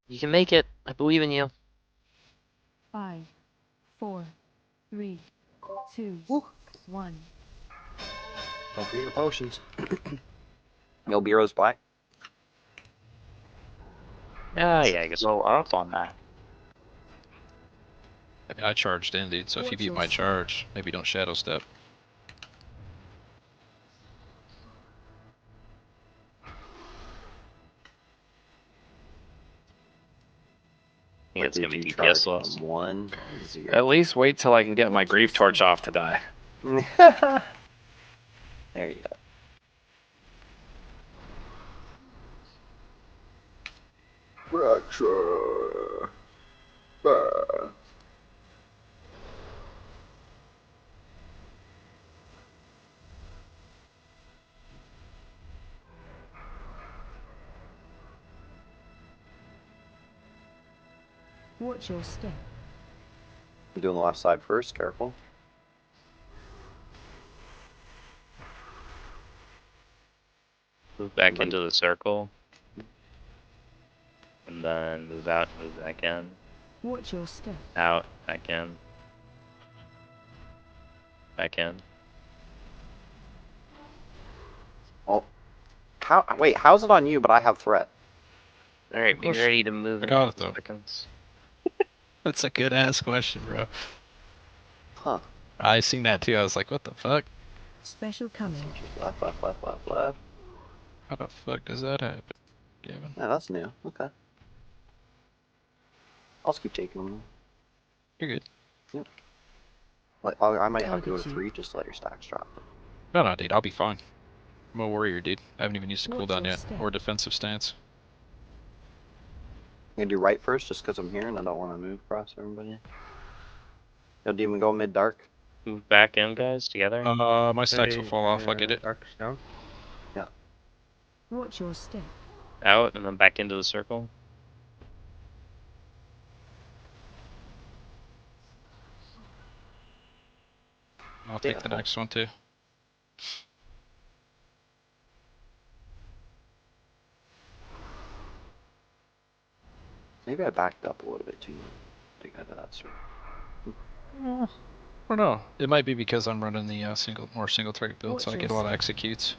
You can make it. I believe in you. 5, 4, 3, 2, 1. Don't forget your potions. No Bureau's black. Yeah, I guess. Go up on that. I mean, I charged in, dude, so if you beat my charge, maybe don't shadow step. I think it's gonna be DPS loss. 1, 0. At least wait till I can get my grief torch off to die. There you go. Fracture. Watch your step. I'm doing the left side first, careful. Move back into the circle. And then move out, move back in. Watch your step. Out, back in. Back in. Oh. Wait, how's it on you, but I have threat? Alright, be ready to move I in got it, though. seconds. That's a good ass question, bro. Huh. I seen that too. I was like, what the fuck? Special coming. Left, left, left, left, left. How the fuck does that happen, Gavin? Yeah, that's new. Okay. I'll just keep taking them. You're good. Yep. Like, I might have to go to 3 just to let your stacks drop. No, dude, I'll be fine. I'm a warrior, dude. I haven't even used a Watch cooldown your yet, step. or defensive stance. I'm gonna do right first just because I'm here and I don't want to move across everybody. Yo, Demon, go mid dark. Move back in, guys, together. My stacks will fall off. I'll get it. Dark's down. Yeah. Watch your step. Out, and then back into the circle. I'll take the next one too. Maybe I backed up a little bit too much to get to that circle. I don't know. It might be because I'm running the more single target build, so I get a lot of executes.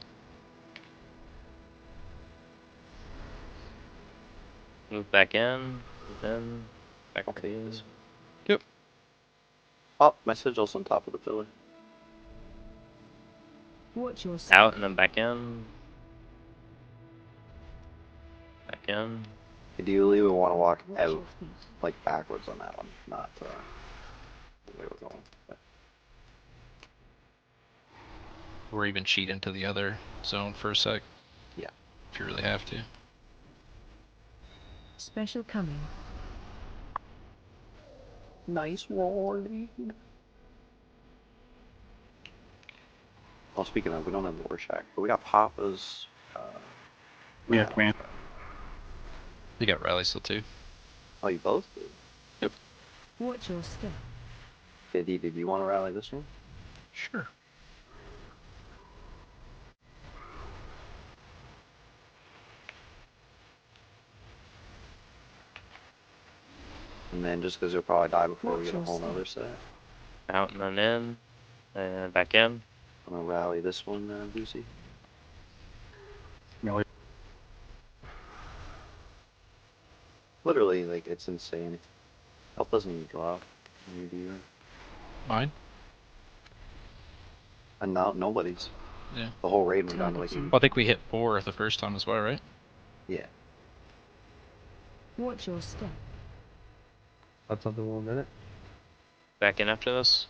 Move back in, move in, back Okay. in. Yep. Oh, my sigil's on top of the pillar. Watch your step. Out, and then back in. Back in. Ideally, we want to walk Watch out, your feet. like backwards on that one, not the way we're going. But Or even cheat into the other zone for a sec. Yeah. If you really have to. Special coming. nice warning. Well, speaking of, we don't have the war shack, but we got Papa's. Yeah, command. You got rally still too. Oh, you both do? Watch your step. Did you want to rally this one? Sure. And then just because you'll probably die before we Watch get a your whole step. nother set, Out, and then in. And back in. I'm gonna rally this one, Boozy. Really? Literally, like, it's insane. Health doesn't even go up when you do that. Mine? And now nobody's. Yeah. The whole raid went down to like Target 80. Well, I think we hit 4 the first time as well, right? Yeah. Watch your step. That's something in a minute. Back in after this.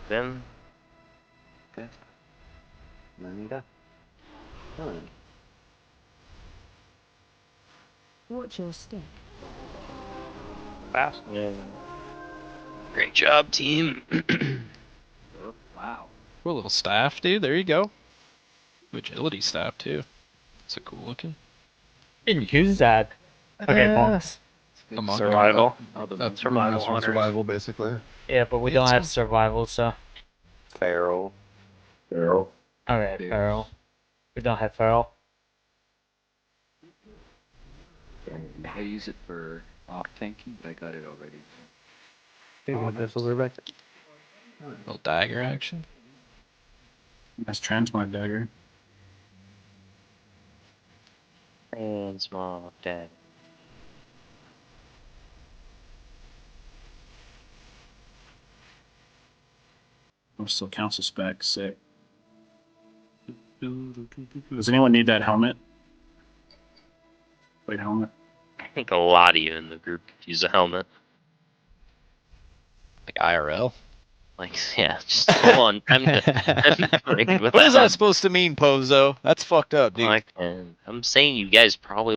Then. Okay. And then you die. Done. Watch your step. Fast. Yeah. Great job, team. Wow. Cool little staff, dude. There you go. Agility staff too. It's a cool looking. Didn't use that. Okay, bonus. Come on. Survival. That's Survival That's from hunters. survival, basically. Yeah, but we Yeah, don't it's have fine. survival, so. Feral. Okay, feral. We don't have feral. I use it for off tanking, but I got it already. Hey, we got missiles are back. Little dagger action. That's transmog dagger. Transmog dead. Oh, still council spec. Sick. Does anyone need that helmet? Wait, helmet. I think a lot of you in the group could use a helmet. Like IRL. Like, yeah, just go on. I'm What with is that supposed to mean, Pozo? That's fucked up, dude. Like, and I'm saying you guys probably